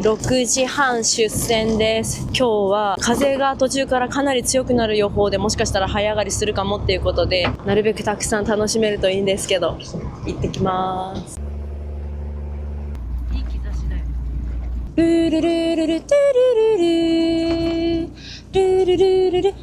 6時半出船です。今日は風が途中からかなり強くなる予報で、もしかしたら早上がりするかもっていうことで、なるべくたくさん楽しめるといいんですけど、行ってきます。いい兆しだよ。ルルルルルトゥルルルルルルルルル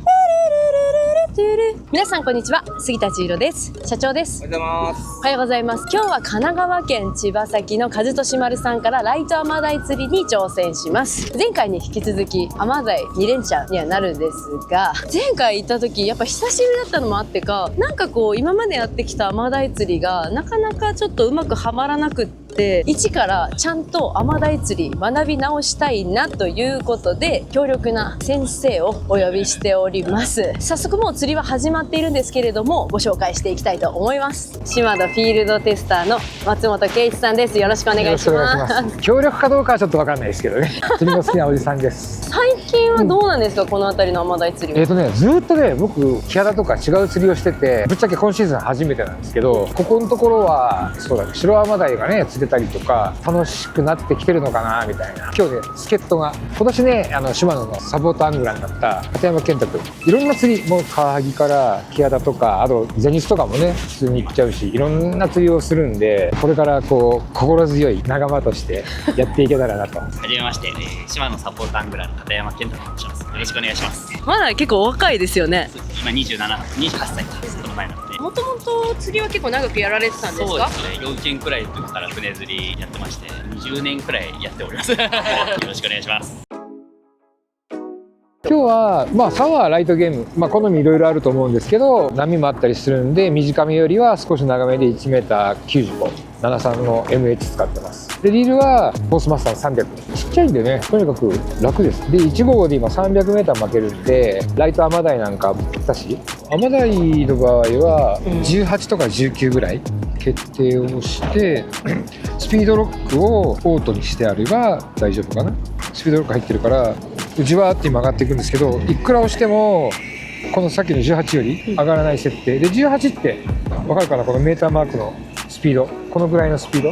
ルル皆さんこんにちは、杉田千尋です。社長です。おはようございます。おはようございます。今日は神奈川県茅ヶ崎の和俊丸さんからライトアマダイ釣りに挑戦します。前回に引き続きアマダイ2連チャンにはなるんですが、前回行った時やっぱ久しぶりだったのもあってか、なんかこう今までやってきたアマダイ釣りがなかなかちょっとうまくはまらなくって、一からちゃんとアマダイ釣り学び直したいなということで、強力な先生をお呼びしております。早速もう釣りは始まっているんですけれども、ご紹介していきたいと思います。島田フィールドテスターの松本圭一さんです。よろしくお願いします。協力かどうかはちょっとわかんないですけどね。釣りの好きなおじさんです。最近はどうなんですか、この辺りのアマダイ釣りは。ずっとね、僕キハダとか違う釣りをしてて、ぶっちゃけ今シーズン初めてなんですけど、ここのところはそうだね、白アマダイがね釣れたりとか楽しくなってきてるのかなみたいな。今日ね、助っ人が今年ね、島野のサポートアングラーになった片山健太君、いろんな釣り、もうカワハギからキハダとか、あとゼニスとかもね普通に行っちゃうし、いろんな釣りをするんで、これからこう心強い仲間としてやっていけたらなと。はじめまして、島野サポートアングラーの片山健太と申します。よろしくお願いします。まだ結構お若いですよね。今28歳か、その前なので。もともと釣りは結構長くやられてたんですか。そうですね、幼稚園くらいの時から船釣りやってまして、20年くらいやっております。よろしくお願いします。今日はサワーライトゲーム、好みいろいろあると思うんですけど、波もあったりするんで、短めよりは少し長めで 1m95、73の MH 使ってます。でリールはフォースマスター300、ちっちゃいんでね、とにかく楽です。で1号で今 300m 巻けるんで、ライトアマダイなんかぴったし。アマダイの場合は18とか19ぐらい決定をしてスピードロックをオートにしてあれば大丈夫かな。スピードロック入ってるからじわーって今上がっていくんですけど、いくら押してもこのさっきの18より上がらない設定で、18って分かるかな、このメーターマークのスピード、このぐらいのスピード。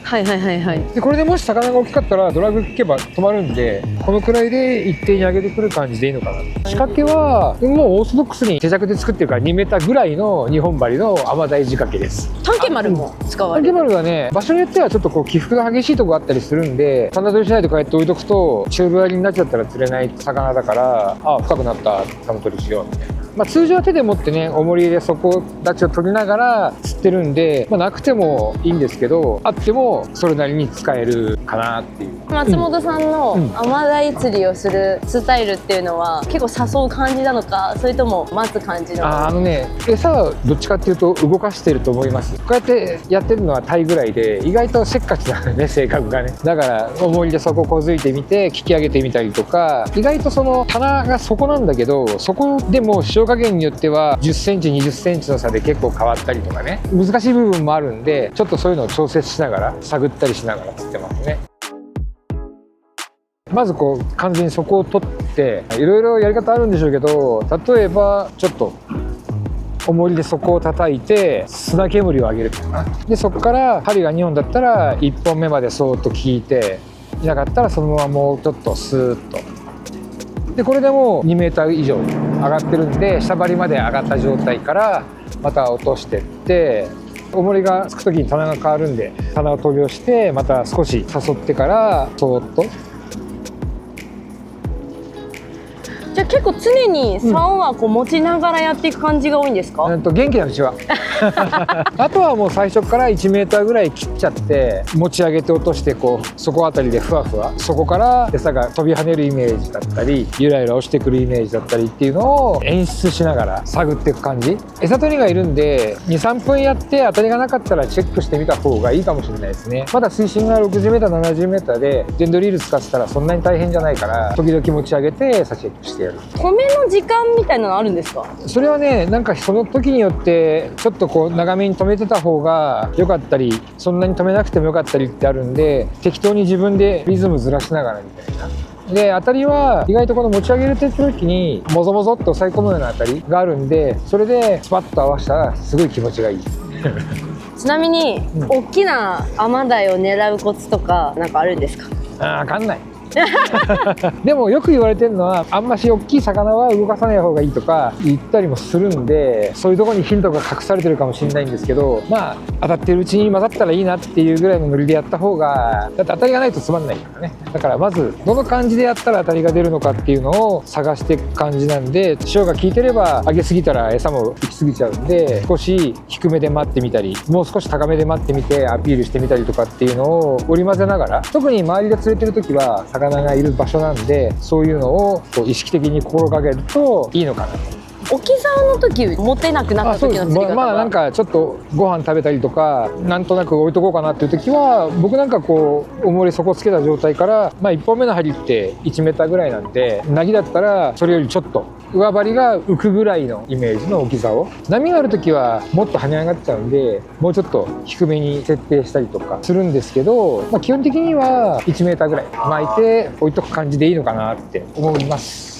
はいはいはいはい。でこれでもし魚が大きかったらドラグ効けば止まるんで、このくらいで一定に上げてくる感じでいいのかな。仕掛けはもうオーソドックスに手尺で作ってるから 2m ぐらいの2本針のアマダイ仕掛けです。単毛丸も使われる。単毛丸はね、場所によってはちょっとこう起伏が激しいとこがあったりするんで、棚取りしないでこうやって置いとくと宙ぶらりになっちゃったら釣れない魚だから、ああ深くなった、棚取りしようみたいな。通常は手で持ってね、重りで底立ちを取りながら釣ってるんで、なくてもいいんですけど、あってもそれなりに使えるかなっていう。松本さんのアマダイ釣りをするスタイルっていうのは、結構誘う感じなのか、それとも待つ感じなのか。餌はどっちかっていうと動かしてると思います。こうやってやってるのはタイぐらいで、意外とせっかちなのね、性格がね。だから重りで底こづいてみて引き上げてみたりとか、意外とその棚が底なんだけど、そこでも塩加減によっては10センチ20センチの差で結構変わったりとかね、難しい部分もあるんで、ちょっとそういうのを調節しながら探ったりしながら釣ってますね。まずこう完全に底を取って、いろいろやり方あるんでしょうけど、例えばちょっと重りで底を叩いて砂煙を上げるとか、でそこから針が2本だったら1本目までそーっと引いて、いなかったらそのままもうちょっとスーッと。でこれでもう 2m 以上上がってるんで、下張りまで上がった状態からまた落としてって、重りがつく時に棚が変わるんで、棚を取り押してまた少し誘ってからそーっと。じゃあ結構常に竿はこう持ちながらやっていく感じが多いんですか。元気なうちはあとはもう最初から 1m ぐらい切っちゃって、持ち上げて落として、こう底あたりでふわふわ、そこから餌が飛び跳ねるイメージだったり、ゆらゆら落ちてくるイメージだったりっていうのを演出しながら探っていく感じ。餌取りがいるんで 2,3 分やって当たりがなかったらチェックしてみた方がいいかもしれないですね。まだ水深が 60m、70m で電動リール使ってたらそんなに大変じゃないから、時々持ち上げて餌チェックしてやる。止めの時間みたいなのあるんですか。それはね、なんかその時によってちょっとこう長めに止めてた方が良かったり、そんなに止めなくても良かったりってあるんで、適当に自分でリズムずらしながらみたいな。で当たりは意外とこの持ち上げる時にモゾモゾっと押さえ込むような当たりがあるんで、それでスパッと合わせたらすごい気持ちがいいちなみに、大きなアマダイを狙うコツとかなんかあるんですか。分かんないでもよく言われてるのは、あんまし大きい魚は動かさない方がいいとか言ったりもするんで、そういうところにヒントが隠されてるかもしれないんですけど、まあ当たってるうちに混ざったらいいなっていうぐらいのノリでやった方が、だって当たりがないとつまんないからね。だからまずどの感じでやったら当たりが出るのかっていうのを探していく感じなんで、潮が効いてれば上げすぎたら餌も行き過ぎちゃうんで、少し低めで待ってみたり、もう少し高めで待ってみてアピールしてみたりとかっていうのを織り交ぜながら、特に周りで釣れてる時は魚がいる場所なんで、そういうのをこう意識的に心がけるといいのかなと。置き竿の時持てなくなった時の釣り方は、まあなんかちょっとご飯食べたりとか、なんとなく置いとこうかなっていう時は、僕なんかこう重り底つけた状態から、まあ1本目の針って1メーターぐらいなんで、なぎだったらそれよりちょっと上張りが浮くぐらいのイメージの置き竿。波がある時はもっと跳ね上がっちゃうんで、もうちょっと低めに設定したりとかするんですけど、まあ、基本的には1メーターぐらい巻いて置いとく感じでいいのかなって思います。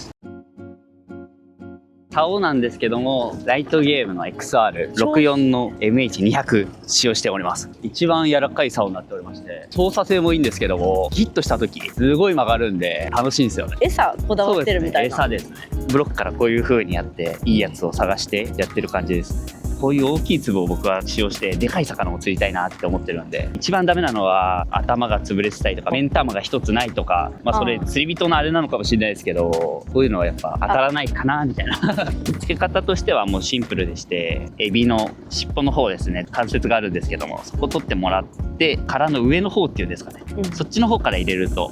竿なんですけども、ライトゲームの XR64 の MH200 使用しております。一番柔らかい竿になっておりまして、操作性もいいんですけども、ヒットした時すごい曲がるんで楽しいんですよね。餌こだわってるみたいな。そうですね、餌ですね。ブロックからこういう風にやっていいやつを探してやってる感じですね。こういう大きい粒を僕は使用してでかい魚も釣りたいなって思ってるんで、一番ダメなのは頭が潰れてたりとか、目ん玉が一つないとか、まあそれ釣り人のあれなのかもしれないですけど、こういうのはやっぱ当たらないかなみたいな付け方としてはもうシンプルでして、エビの尻尾の方ですね、関節があるんですけども、そこ取ってもらって殻の上の方っていうんですかね、そっちの方から入れると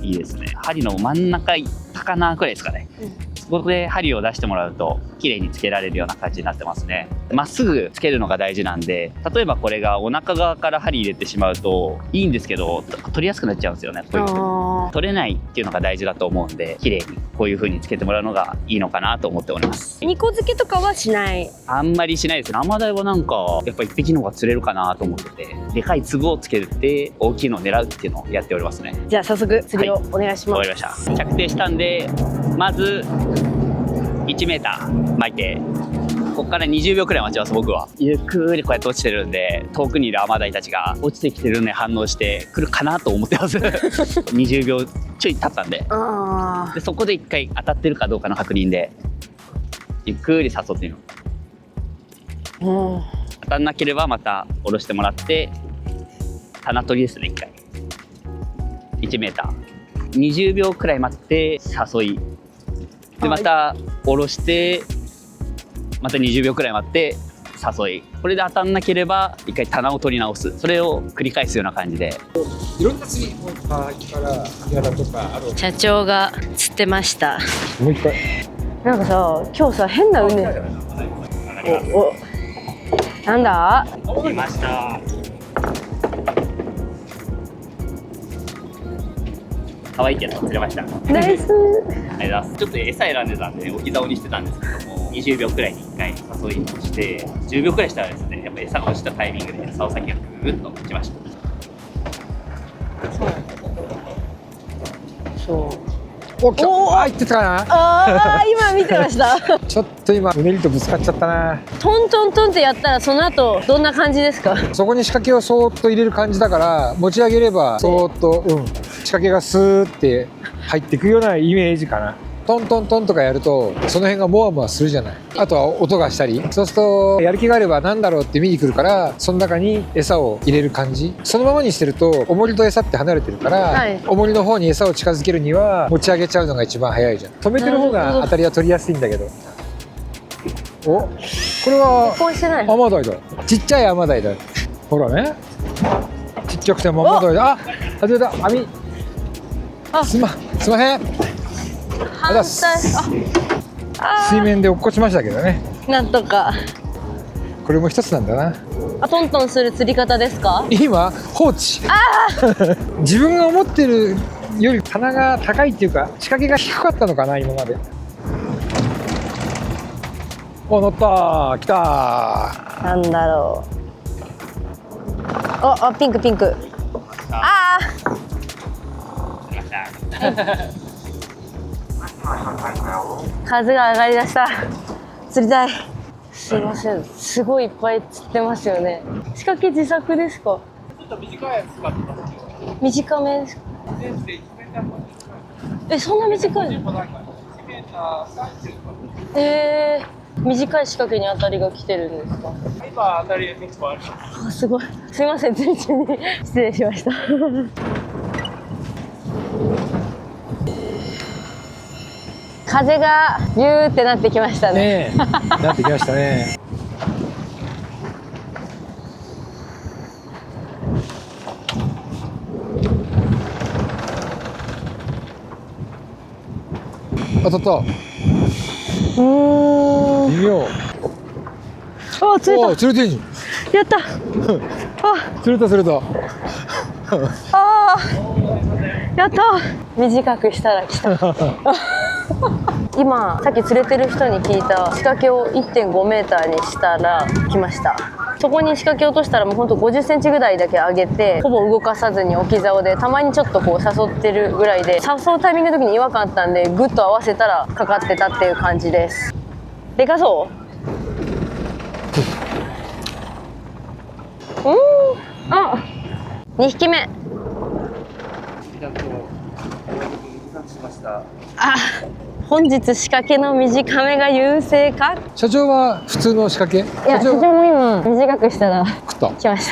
いいですね。針の真ん中いったかなくらいですかね、そこで針を出してもらうと綺麗につけられるような感じになってますね。まっすぐつけるのが大事なんで、例えばこれがお腹側から針入れてしまうといいんですけど、取りやすくなっちゃうんですよね。こういう風に取れないっていうのが大事だと思うんで、綺麗にこういう風につけてもらうのがいいのかなと思っております。2個漬けとかはしない？あんまりしないですね。アマダイはなんかやっぱ1匹の方が釣れるかなと思ってて、でかい粒をつけて大きいのを狙うっていうのをやっておりますね。じゃあ早速釣りをお願いします。わかりました。着底したんで、まず1メーター巻いて、ここから20秒くらい待ちます。僕はゆっくりこうやって落ちてるんで、遠くにいるアマダイたちが落ちてきてるのに反応してくるかなと思ってます20秒ちょい経ったんで、でそこで1回当たってるかどうかの確認でゆっくり誘ってみる。当たんなければまた下ろしてもらって、棚取りですね。1回1メーター20秒くらい待って誘いで、また下ろしてまた20秒くらい待って誘い、これで当たんなければ一回棚を取り直す、それを繰り返すような感じで。いろんな釣り、パーからギャラとかある。社長が釣ってました。もう一回。なんかさ、今日さ変な海。おなんだ？来ました。可愛いけど釣れました。ナイス。ありがとうございます。ちょっと餌選んでたんで置き竿にしてたんですけども、20秒くらいに1回誘いして、10秒くらいしたらですね、やっぱ餌が落ちたタイミングで竿先がグーッと来ました。そう。入ってたかな。今見てましたちょっと今うねりとぶつかっちゃったな。トントントンってやったらその後どんな感じですか？そこに仕掛けをそーっと入れる感じだから、持ち上げればそーっと、仕掛けがスーって入っていくようなイメージかな。トントントンとかやるとその辺がモワモワするじゃない。あとは音がしたり、そうするとやる気があればなんだろうって見に来るから、その中に餌を入れる感じ。そのままにしてると重りと餌って離れてるから、重りの方に餌を近づけるには持ち上げちゃうのが一番早いじゃん。止めてる方が当たりは取りやすいんだけど。お、これは結婚してない。アマダイだ。ちっちゃいアマダイだ。ほらね、ちっちゃくてもアマダイだ。外れた。網。すまへん。反対。水面で落っこちましたけどね。なんとか。これも一つなんだな。トントンする釣り方ですか？今放置。自分が思ってるより棚が高いっていうか、仕掛けが低かったのかな今まで。お、乗ったー、来たー。なんだろう。ピンクピンク。風が上がりだした。釣りたい。すいません、すごいいっぱい釣ってますよね。仕掛け自作ですか？ちょっと短いやつ使ってます。短めですか？え、そんな短いの？短い仕掛けに当たりが来てるんですか？今当たり6個ある。あ、すごい。すいません、つい中に失礼しました。風がビューってなってきましたね。ねえ、なってきましたね。当たった。微妙。あ、釣れお、釣れてんじた。やった。ゃん。釣れた釣れた。あー、やった。短くしたら来た。今さっき釣れてる人に聞いた仕掛けを 1.5 メーターにしたら来ました。そこに仕掛け落としたらもうほんと50センチぐらいだけ上げて、ほぼ動かさずに置き竿で、たまにちょっとこう誘ってるぐらいで、誘うタイミングの時に違和感あったんでグッと合わせたらかかってたっていう感じです。でかそう。あ、2匹目。あ、本日仕掛けの短めが優勢か。社長は普通の仕掛け？いや、社長も今短くしたら食った。来まし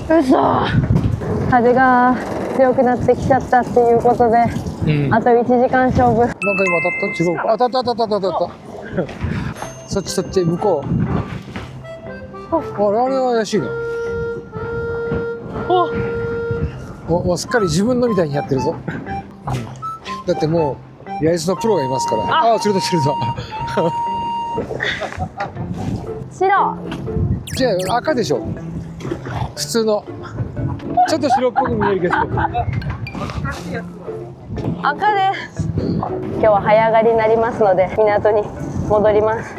た。嘘。風が強くなってきちゃったっていうことで、あと1時間勝負。なんか今当たった？違うか。当たった当たった当たった。そっちそっち向こう。あれは怪しいな。お、すっかり自分のみたいにやってるぞ。だってもう八重洲のプロがいますから。ああ、釣れた釣れた。白。じゃあ赤でしょ。普通の。ちょっと白っぽく見えるけど。赤です。今日は早上がりになりますので港に戻ります。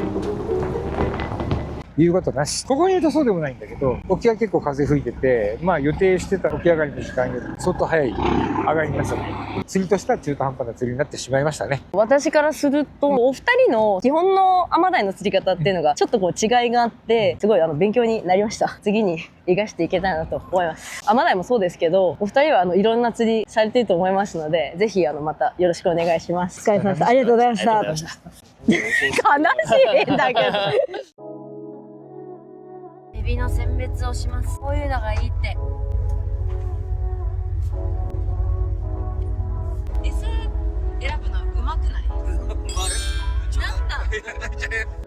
言うことなし。ここにいるとそうでもないんだけど、沖は結構風吹いてて、まあ予定してた起き上がりの時間より相当早い上がりになっちゃって、釣りとしては中途半端な釣りになってしまいましたね。私からするとお二人の基本のアマダイの釣り方っていうのがちょっとこう違いがあって、すごい勉強になりました。次に生かしていけたらなと思います。アマダイもそうですけど、お二人はいろんな釣りされてると思いますので、ぜひまたよろしくお願いします。お疲れ様でした。ありがとうございました。悲しいんだけど。エビの選別をします。こういうのがいいって。餌選ぶのうまくない？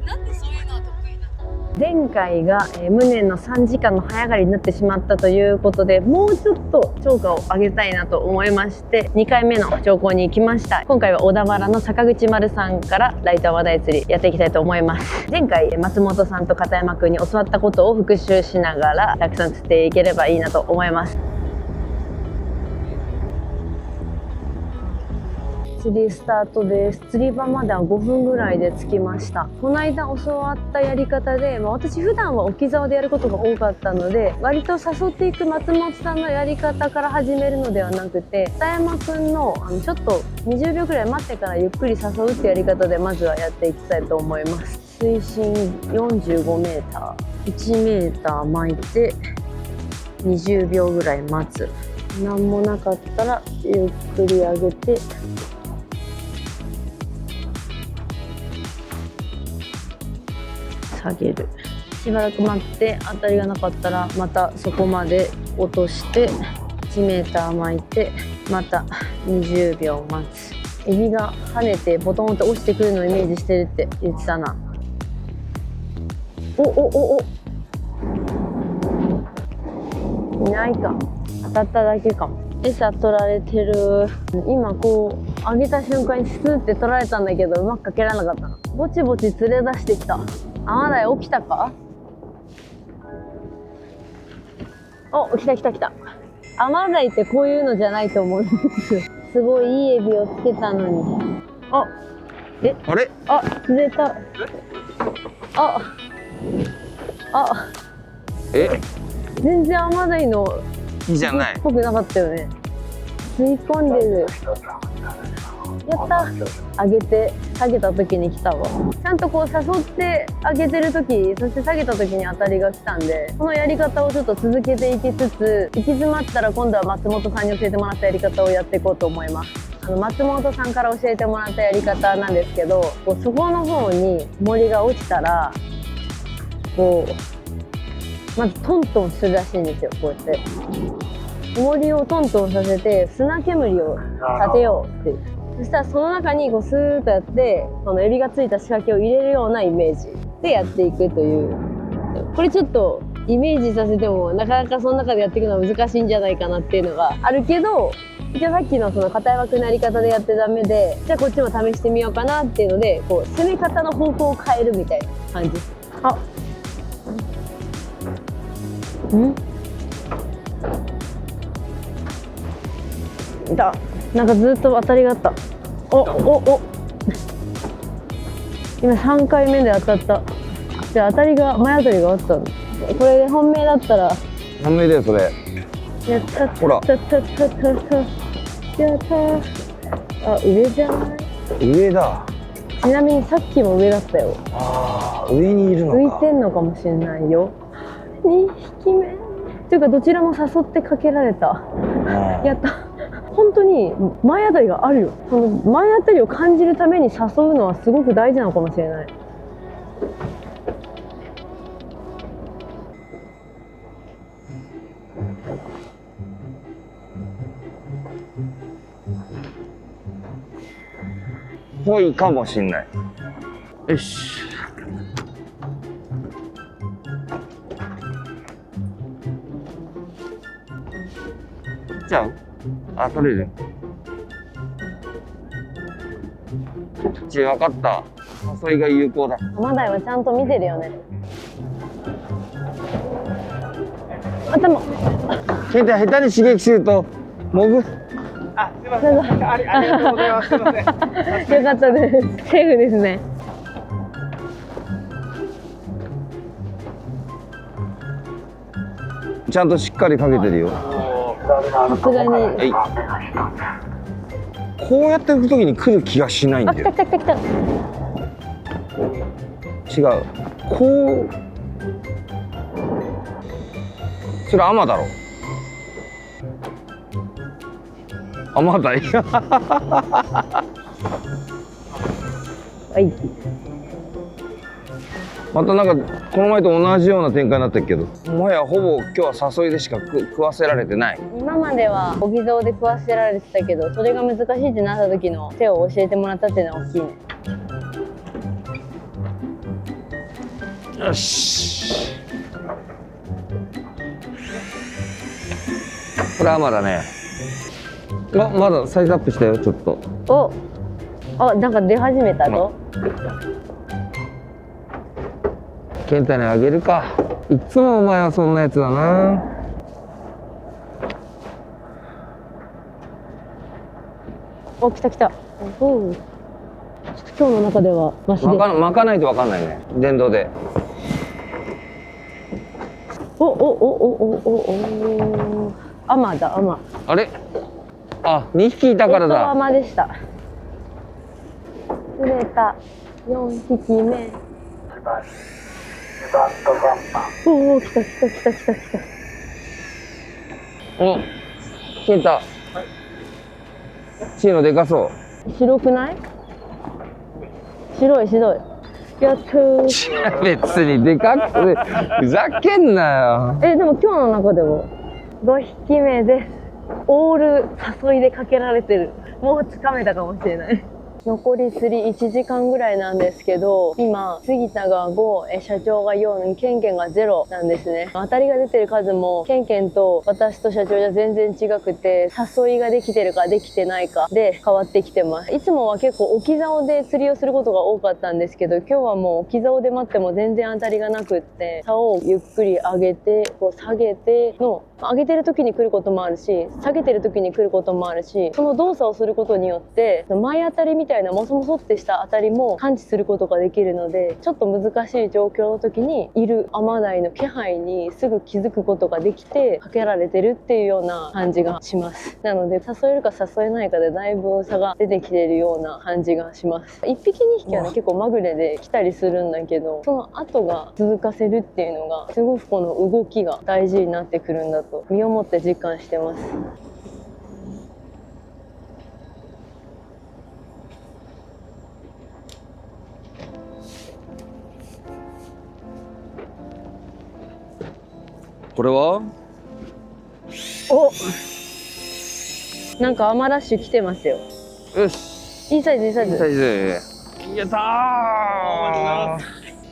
なんでそういうのは得意なの？前回が無念の3時間の早上がりになってしまったということで、もうちょっと釣果を上げたいなと思いまして2回目の釣果に行きました。今回は小田原の坂口丸さんからライトアマダイ釣りやっていきたいと思います。前回松本さんと片山くんに教わったことを復習しながらたくさん釣っていければいいなと思います。釣りスタートです。釣り場までは5分ぐらいで着きました。この間教わったやり方で、私普段は置き竿でやることが多かったので、割と誘っていく松本さんのやり方から始めるのではなくて、北山くんのちょっと20秒ぐらい待ってからゆっくり誘うってやり方でまずはやっていきたいと思います。水深45メーター、1メーター巻いて20秒ぐらい待つ。何もなかったらゆっくり上げて下げる。しばらく待って当たりがなかったらまたそこまで落として1メーター巻いてまた20秒待つ。エビが跳ねてボトンって落ちてくるのをイメージしてるって言ってたな。おいないか。当たっただけかも。餌取られてる。今こう上げた瞬間にスーって取られたんだけどうまくかけられなかったな。ぼちぼち釣れ出してきた。アマダイ起きたか？お、来た来た来た。アマダイってこういうのじゃないと思うんですよ。すごいいいエビをつけたのに。あ、あれ？あ、釣れた。全然アマダイのいいじゃない。っぽくなかったよね。吸い込んでる。やった上げて下げた時に来たわ。ちゃんとこう誘って上げてる時、そして下げた時に当たりが来たんで、このやり方をちょっと続けていきつつ、行き詰まったら今度は松本さんに教えてもらったやり方をやっていこうと思います。松本さんから教えてもらったやり方なんですけど、こうそこの方に重りが落ちたらこうまずトントンするらしいんですよ。こうやって重りをトントンさせて砂煙を立てようって。そしたらその中にこうスーッとやってこのエビがついた仕掛けを入れるようなイメージでやっていくという。これちょっとイメージさせてもなかなかその中でやっていくのは難しいんじゃないかなっていうのがあるけど、じゃあさっきのその片山くんのやり方でやってダメで、じゃあこっちも試してみようかなっていうので、こう攻め方の方向を変えるみたいな感じです。あ、だ、なんかずっと当たりがあった。お今3回目で当たった。じゃあ前当たりがあったの。これで本命だったら。本命だよそれ。やった。ほら。やった。あ、上じゃない？上だ。ちなみにさっきも上だったよ。ああ、上にいるのか。浮いてんのかもしれないよ。2匹目。というかどちらも誘ってかけられた。やった。本当に前当たりがあるよ。この前当たりを感じるために誘うのはすごく大事なのかもしれない。ぽいかもしんない。よし。じゃあ、取れる。分かった。誘いが有効だ。マダイはちゃんと見てるよね。頭。ケンタ下手に刺激するとモグ。あ、すみません。ありがとうございます。すみません。よかったです。セーフですね。ちゃんとしっかりかけてるよ。さすがに。こうやっていくときに来る気がしないんだよ。来た。違う。こう。それアマだろ。アマだい。はい。またなんかこの前と同じような展開になったけど、もはやほぼ今日は誘いでしか食わせられてない。今まではお膝で食わせられてたけど、それが難しいってなった時の手を教えてもらったっていうのは大きいね。よし。これアマだね。まだサイズアップしたよちょっと。なんか出始めたぞ。ケンタにあげるか。いつもお前はそんなやつだな。来た。ちょっと今日の中ではマシです。巻かないと分かんないね。電動で。アマだ。あれ？あ、2匹いたからだ。アマでした。釣れた。4匹目。来た。ケンタ。チーノでかそう。白くない？白い。やったー。別にでかくてふざけんなよ。でも今日の中では5匹目です。オール誘いでかけられてる。もうつかめたかもしれない。残り釣り1時間ぐらいなんですけど、今杉田が5、社長が4、ケンケンが0なんですね。当たりが出てる数もケンケンと私と社長じゃ全然違くて、誘いができてるかできてないかで変わってきてます。いつもは結構置き竿で釣りをすることが多かったんですけど、今日はもう置き竿で待っても全然当たりがなくって、竿をゆっくり上げてこう下げての上げてる時に来ることもあるし、下げてる時に来ることもあるし、その動作をすることによって前当たりみたいなモソモソってした当たりも感知することができるので、ちょっと難しい状況の時にいるアマダイの気配にすぐ気づくことができてかけられてるっていうような感じがします。なので誘えるか誘えないかでだいぶ差が出てきているような感じがします。1匹2匹はね結構まぐれで来たりするんだけど、その後が続かせるっていうのがすごくこの動きが大事になってくるんだと身をもって実感してます。これはお、なんかアマラッシュ来てますよ。よし、いいサイズいいサイズ。サイズやったー。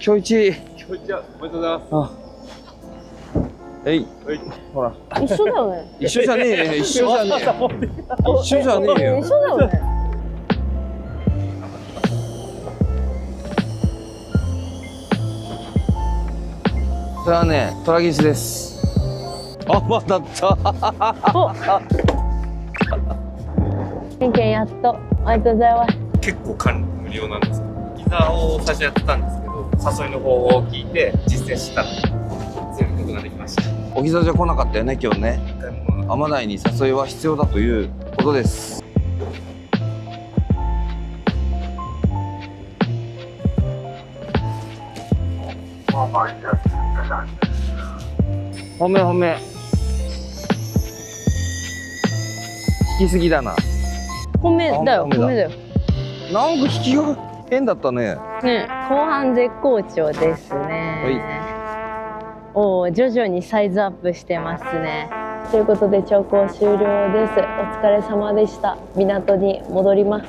今日一。こんにちは。おめでとうございます。あ、えい、ほら一緒だよね。一緒じゃねえよ、一緒じゃねえよ、一緒じゃねえよ。一緒だよね。それはね、トラギスです。あ、まだった。お、偏見やっと。ありがとうございます。結構管理無料なんですよ。ギザーを最初やってたんですけど、誘いの方法を聞いて実践したら全部ことができました。お膝じゃ来なかったよね、今日ね。一回もアマダイに誘いは必要だということです。褒め褒め。引きすぎだな。褒めだよ、褒めだ褒めだよ。なんか引きが変だったね。ね、後半絶好調ですね。おお、徐々にサイズアップしてますね。ということで調校終了です。お疲れ様でした。港に戻ります。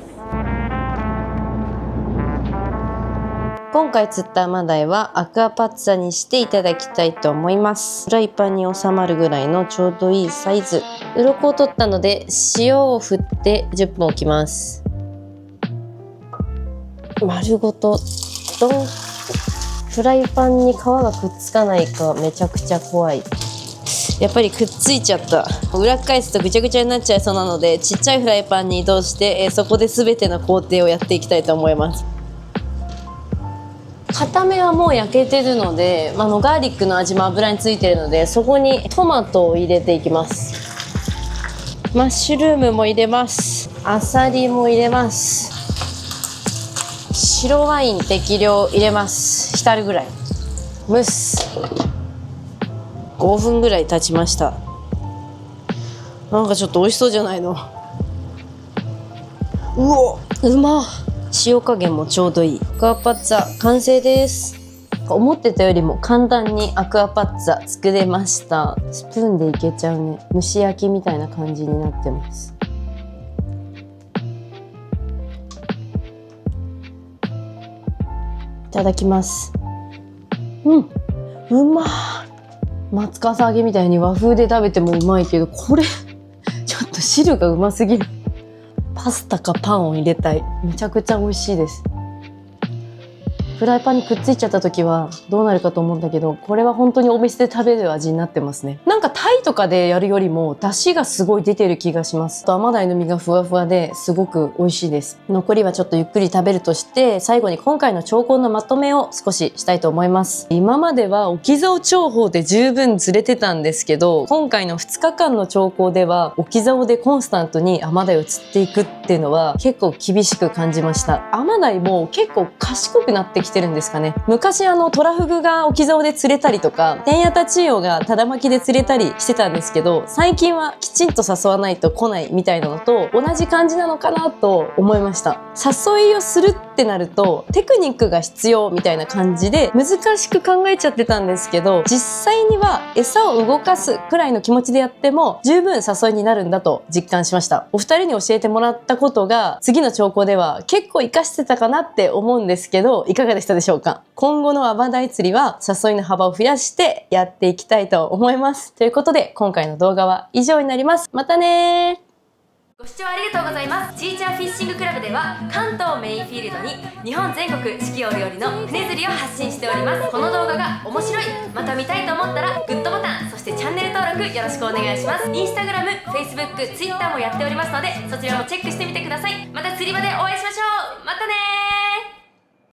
今回釣ったアマダイはアクアパッツァにしていただきたいと思います。フライパンに収まるぐらいのちょうどいいサイズ。鱗を取ったので塩を振って10分置きます。丸ごとドン。フライパンに皮がくっつかないかめちゃくちゃ怖い。やっぱりくっついちゃった。裏返すとぐちゃぐちゃになっちゃいそうなので、ちっちゃいフライパンに移動して、そこで全ての工程をやっていきたいと思います。片目はもう焼けてるので、ガーリックの味も油についてるので、そこにトマトを入れていきます。マッシュルームも入れます。アサリも入れます。白ワイン適量入れます。浸るぐらい蒸す。5分ぐらい経ちました。なんかちょっと美味しそうじゃないの。うお、うまっ。塩加減もちょうどいい。アクアパッツァ完成です。思ってたよりも簡単にアクアパッツァ作れました。スプーンでいけちゃうね。蒸し焼きみたいな感じになってます。いただきます。うん、うまっ。松笠揚げみたいに和風で食べてもうまいけど、これちょっと汁がうますぎる。パスタかパンを入れたい。めちゃくちゃ美味しいです。フライパンにくっついちゃった時はどうなるかと思うんだけど、これは本当にお店で食べる味になってますね。なんかタイとかでやるよりも出汁がすごい出てる気がします。アマダイの身がふわふわですごく美味しいです。残りはちょっとゆっくり食べるとして、最後に今回の調校のまとめを少ししたいと思います。今までは沖竿長報で十分釣れてたんですけど、今回の2日間の調校では沖竿でコンスタントにアマダイを釣っていくっていうのは結構厳しく感じました。アマダイも結構賢くなってきてるんですかね。昔トラフグが沖竿で釣れたりとか、テンヤタチウオがただ巻きで釣れたりしてたんですけど、最近はきちんと誘わないと来ないみたいなのと同じ感じなのかなと思いました。誘いをするってなるとテクニックが必要みたいな感じで難しく考えちゃってたんですけど、実際には餌を動かすくらいの気持ちでやっても十分誘いになるんだと実感しました。お二人に教えてもらったことが次の調校では結構活かしてたかなって思うんですけど、いかがでしたでしょうか。今後のアマダイ釣りは誘いの幅を増やしてやっていきたいと思います。ということで今回の動画は以上になります。またねー。ご視聴ありがとうございます。ちーちゃんフィッシングクラブでは関東メインフィールドに日本全国四季折々の船釣りを発信しております。この動画が面白い、また見たいと思ったらグッドボタン、そしてチャンネル登録よろしくお願いします。インスタグラム、フェイスブック、ツイッターもやっておりますので、そちらもチェックしてみてください。また釣り場でお会いしましょう。またねー。